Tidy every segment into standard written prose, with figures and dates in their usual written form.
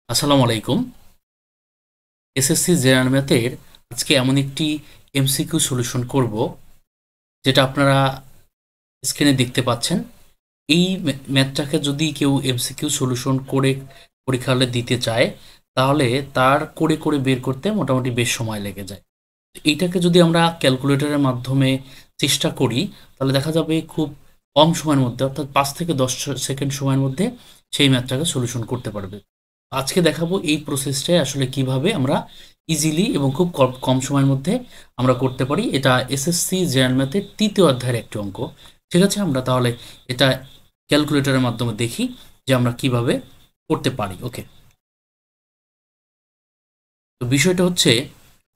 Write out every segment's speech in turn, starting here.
আসসালামু আলাইকুম। SSC general ম্যাথের আজকে এমন একটি এমসিকিউ সলিউশন করব যেটা আপনারা স্ক্রিনে দেখতে পাচ্ছেন। এই ম্যাথটাকে যদি কেউ এমসিকিউ সলিউশন করে পরীক্ষা হলে দিতে চায় তাহলে তার করে করে বের করতে মোটামুটি বেশ সময় লেগে যায়। এইটাকে যদি আমরা ক্যালকুলেটরের মাধ্যমে চেষ্টা করি তাহলে দেখা যাবে খুব কম সময়ের মধ্যে অর্থাৎ 5 থেকে 10 সেকেন্ড সময়ের মধ্যে সেই ম্যাথটাকে সলিউশন করতে পারবে। আজকে দেখাবো এই প্রসেসটাই আসলে কিভাবে আমরা ইজিলি এবং খুব কম কম সময়ের মধ্যে আমরা করতে পারি। এটা এসএসসি জেনারেল ম্যাথের 3য় অধ্যায়ের একটি অঙ্ক। ঠিক আছে, আমরা তাহলে এটা ক্যালকুলেটরের মাধ্যমে দেখি যে আমরা কিভাবে করতে পারি। ওকে, তো বিষয়টা হচ্ছে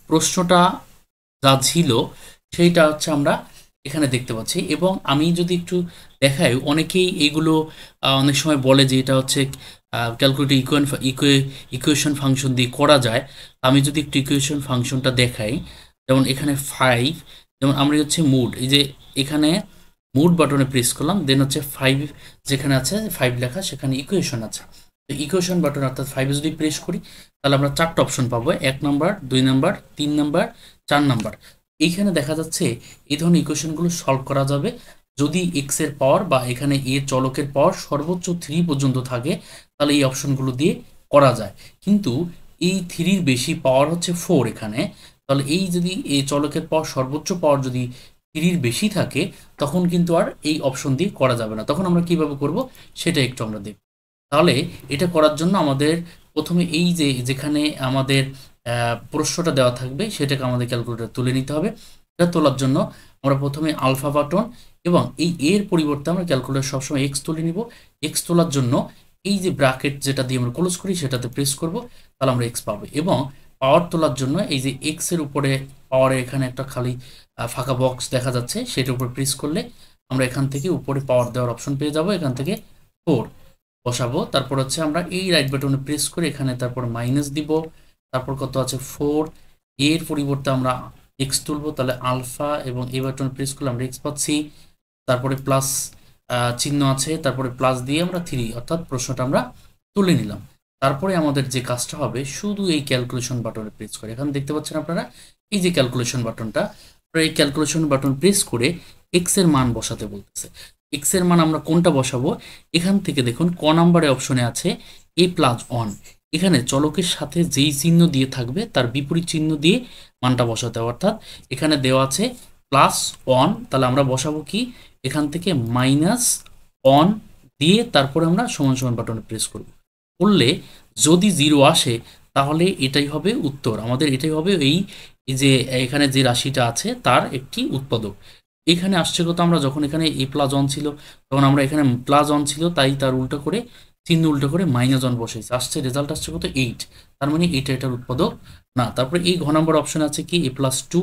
প্রশ্নটা যা ছিল সেইটা হচ্ছে আমরা এখানে দেখতে পাচ্ছি। এবং আমি যদি একটু দেখাই, অনেকেই এগুলো অনেক সময় বলে যে এটা হচ্ছে ক্যালকুলেটর ইকুয়েশন ফাংশন দিয়ে করা যায়। আমি যদি একটু ইকুয়েশন ফাংশনটা দেখাই, যেমন এখানে 5, যেমন আমরা হচ্ছে মুড, এই যে এখানে মুড বাটনে প্রেস করলাম, দেন হচ্ছে 5 যেখানে আছে 5 লেখা সেখানে ইকুয়েশন আছে। তো ইকুয়েশন বাটন অর্থাৎ 5 যদি প্রেস করি তাহলে আমরা 4টা অপশন পাবো, 1 নাম্বার, 2 নাম্বার, 3 নাম্বার, 4 নাম্বার। এইখানে দেখা যাচ্ছে এই ধরনের ইকুয়েশনগুলো সলভ করা যাবে যদি এক্স এর পাওয়ার বা এখানে এ চলকের পাওয়ার সর্বোচ্চ 3 পর্যন্ত থাকে, তাহলে এই অপশনগুলো দিয়ে করা যায়। কিন্তু এই 3-র বেশি পাওয়ার হচ্ছে 4 এখানে, তাহলে এই যদি এই চলকের পাওয়ার সর্বোচ্চ পাওয়ার যদি 3-র বেশি থাকে তখন কিন্তু আর এই অপশন দিয়ে করা যাবে না। তখন আমরা কিভাবে করব সেটা একটু আমরা দেখব। তাহলে এটা করার জন্য আমাদের প্রথমে এই যে যেখানে আমাদের প্রশ্নটা দেওয়া থাকবে সেটাকে আমাদের ক্যালকুলেটর তুলে নিতে হবে। এটা তোলার জন্য আমরা প্রথমে আলফা বাটন এবং এই এর পরিবর্তে আমরা ক্যালকুলেটর সবসময় এক্স তুলে নিব। এক্স তোলার জন্য এই যে ব্র্যাকেট যেটা দিয়ে আমরা ক্লোজ করি সেটাতে প্রেস করব, তাহলে আমরা এক্স পাবো। এবং পাওয়ার তোলার জন্য এই যে এক্স এর উপরে পাওয়ারে এখানে একটা খালি ফাঁকা বক্স দেখা যাচ্ছে, সেটার উপর প্রেস করলে আমরা এখান থেকে উপরে পাওয়ার দেওয়ার অপশন পেয়ে যাব। এখান থেকে 4 বসাবো, তারপর হচ্ছে আমরা এই রাইট বাটনে প্রেস করে এখানে তারপর মাইনাস দিব, তারপর কত আছে 4, এর পরিবর্তে আমরা এক্স তুলবো, তাহলে আলফা এবং এই বাটনে প্রেস করলে আমরা এক্স পাচ্ছি। তারপরে প্লাস চিহ্ন আছে, তারপরে প্লাস দিয়ে আমরা 3 অর্থাৎ প্রশ্নটা আমরা তুলে নিলাম। তারপরে আমাদের যে কাজটা হবে শুধু এই ক্যালকুলেশন বাটনে প্রেস করে, এখানে দেখতে পাচ্ছেন আপনারা এই যে ক্যালকুলেশন বাটনটা, এই ক্যালকুলেশন বাটন প্রেস করে এক্স এর মান বসাতে বলতেছে। এক্স এর মান আমরা কোনটা বসাবো, এখান থেকে দেখুন ক নাম্বারে অপশনে আছে এ প্লাস অন। এখানে চলকের সাথে যেই চিহ্ন দিয়ে থাকবে তার বিপরীত চিহ্ন দিয়ে মানটা বসাতে হবে। অর্থাৎ এখানে দেওয়া আছে প্লাস অন, তাহলে আমরা বসাবো কি, এখান থেকে মাইনাস অন দিয়ে তারপরে আমরা সমান সমান বাটনে প্রেস করব। করলে যদি 0 আসে তাহলে এটাই হবে উত্তর, আমাদের এটাই হবে এই যে এখানে যে রাশিটা আছে তার একটি উৎপাদক। এখানে আসছে কত, আমরা যখন এখানে এ প্লাস অন ছিল তখন আমরা এখানে প্লাস অন ছিল তাই তার উল্টো করে চিহ্ন উল্টো করে মাইনাস অন বসেছে, আসছে রেজাল্ট আসছে কত 8। তার মানে এটা এটার উৎপাদক না। তারপরে এই ঘ নম্বর অপশন আছে কি A+2,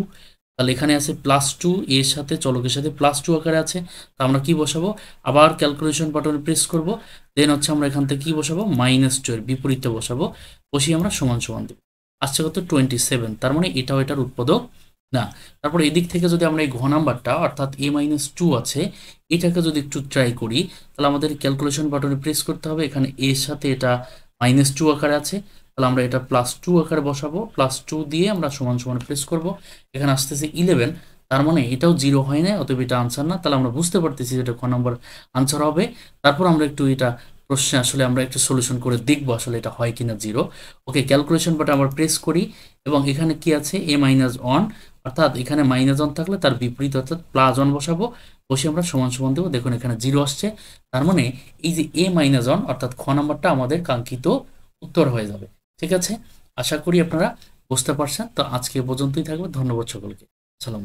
তাহলে এখানে আছে +2, এর সাথে চলকের সাথে +2 আকারে আছে। তা আমরা কি বসাবো, আবার ক্যালকুলেশন বাটনে প্রেস করব, দেন হচ্ছে আমরা এখান থেকে কি বসাবো, -2 এর বিপরীতে বসাবো, বসিয়ে আমরা সমান সমান দেবো। আসছে কত 27, তার মানে এটাও এটার উৎপাদক না। তারপরে এদিক থেকে যদি আমরা এই ঘ নাম্বারটা অর্থাৎ A-2 আছে এটাকে যদি একটু ট্রাই করি, তাহলে আমাদের ক্যালকুলেশন বাটনে প্রেস করতে হবে, এখানে এর সাথে এটা -2 আকারে আছে, তাহলে আমরা এটা +2 আকারে বসাবো, +2 দিয়ে আমরা সমান সমান প্রেস করব। এখানে আসতেছে 11, তার মানে এটাও 0 হয় না, অতএব এটা আনসার না। তাহলে আমরা বুঝতে পারতেছি যেটা ক নম্বর আনসার হবে। তারপর আমরা একটু এটা প্রশ্নে আসলে আমরা একটু সলিউশন করে দেখবো আসলে এটা হয় কিনা 0। ওকে, ক্যালকুলেশন বাটন আমরা প্রেস করি এবং এখানে কি আছে A-1, অর্থাৎ এখানে -1 থাকলে তার বিপরীত অর্থাৎ +1 বসাবো, বসে আমরা সমান সমান দেবো। দেখুন এখানে 0 আসছে, তার মানে এই যে A-1 অর্থাৎ খ নাম্বারটা আমাদের কাঙ্ক্ষিত উত্তর হয়ে যাবে। ঠিক আছে, আশা করি আপনারা বুঝতে পারছেন। তো আজকে এ পর্যন্তই থাকবে, ধন্যবাদ সকলকে। সালাম।